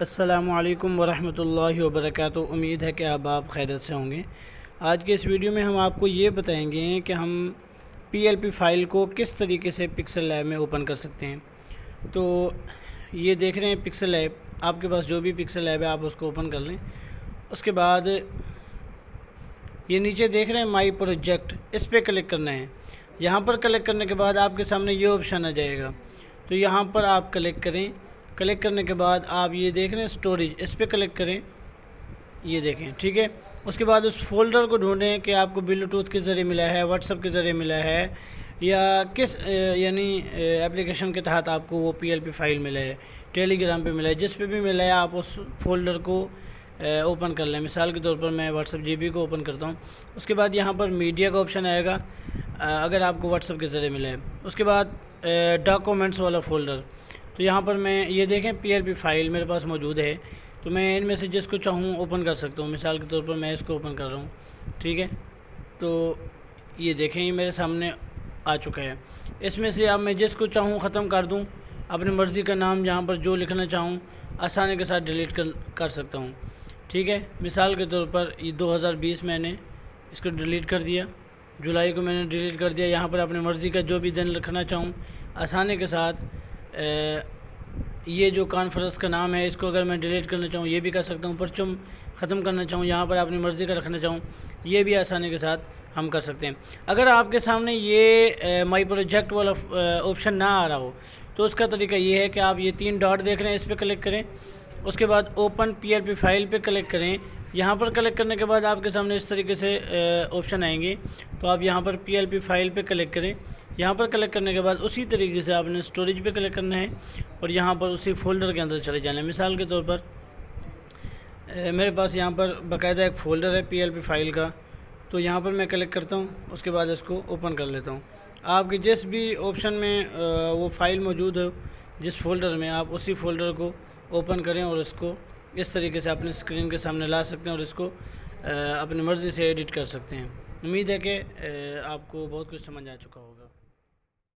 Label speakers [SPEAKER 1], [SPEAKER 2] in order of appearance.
[SPEAKER 1] अस्सलामुअलैकुम वरहमतुल्लाहि वबरकातुहू। उम्मीद है कि आप खैरियत से होंगे। आज के इस वीडियो में हम आपको ये बताएंगे कि हम पीएलपी फ़ाइल को किस तरीके से पिक्सल लैब में ओपन कर सकते हैं। तो ये देख रहे हैं पिक्सल लैब, आपके पास जो भी पिक्सल लैब है आप उसको ओपन कर लें। उसके बाद ये नीचे देख रहे हैं माई प्रोजेक्ट, इस पर क्लिक करना है। यहाँ पर क्लिक करने के बाद आपके सामने ये ऑप्शन आ जाएगा, तो यहाँ पर आप क्लिक करें। क्लिक करने के बाद आप ये देख रहे हैं स्टोरेज, इस पर क्लिक करें, ये देखें, ठीक है। उसके बाद उस फोल्डर को ढूंढें कि आपको ब्लूटूथ के ज़रिए मिला है, व्हाट्सएप के ज़रिए मिला है, या किस यानी एप्लीकेशन के तहत आपको वो पीएलपी फ़ाइल मिला है, टेलीग्राम पे मिला है, जिस पे भी मिला है आप उस फोल्डर को ओपन कर लें। मिसाल के तौर पर मैं व्हाट्सएप जीबी को ओपन करता हूँ। उसके बाद यहाँ पर मीडिया का ऑप्शन आएगा अगर आपको व्हाट्सएप के ज़रिए मिला है। उसके बाद डॉक्यूमेंट्स वाला फ़ोल्डर, तो यहाँ पर मैं ये देखें पीएलपी फ़ाइल मेरे पास मौजूद है, तो मैं इनमें से जिसको चाहूँ ओपन कर सकता हूँ। मिसाल के तौर पर मैं इसको ओपन कर रहा हूँ, ठीक है। तो ये देखें ये मेरे सामने आ चुका है। इसमें से अब मैं जिसको चाहूँ ख़त्म कर दूँ, अपनी मर्ज़ी का नाम यहाँ पर जो लिखना चाहूँ आसानी के साथ डिलीट कर सकता हूँ, ठीक है। मिसाल के तौर पर ये 2020 मैंने इसको डिलीट कर दिया, जुलाई को मैंने डिलीट कर दिया। यहाँ पर अपनी मर्ज़ी का जो भी दिन लिखना चाहूँ आसानी के साथ ये जो कॉन्फ्रेंस का नाम है इसको अगर मैं डिलीट करना चाहूँ ये भी कर सकता हूँ। परचम ख़त्म करना चाहूँ, यहाँ पर अपनी मर्ज़ी का रखना चाहूँ, ये भी आसानी के साथ हम कर सकते हैं। अगर आपके सामने ये माई प्रोजेक्ट वाला ऑप्शन ना आ रहा हो तो उसका तरीका ये है कि आप ये 3 डॉट देख रहे हैं, इस पर क्लिक करें। उसके बाद ओपन पीएलपी फ़ाइल पे क्लिक करें। यहाँ पर क्लिक करने के बाद आपके सामने इस तरीके से ऑप्शन आएंगे, तो आप यहाँ पर पीएलपी फ़ाइल पे क्लिक करें। यहाँ पर क्लिक करने के बाद उसी तरीके से आपने स्टोरेज पे क्लिक करना है और यहाँ पर उसी फोल्डर के अंदर चले जाना है। मिसाल के तौर पर मेरे पास यहाँ पर बाकायदा एक फ़ोल्डर है पीएलपी फ़ाइल का, तो यहाँ पर मैं क्लिक करता हूँ। उसके बाद इसको ओपन कर लेता हूँ। आपके जिस भी ऑप्शन में वो फ़ाइल मौजूद हो, जिस फोल्डर में, आप उसी फोल्डर को ओपन करें और इसको इस तरीके से अपने स्क्रीन के सामने ला सकते हैं और इसको अपनी मर्ज़ी से एडिट कर सकते हैं। उम्मीद है कि आपको बहुत कुछ समझ आ चुका होगा।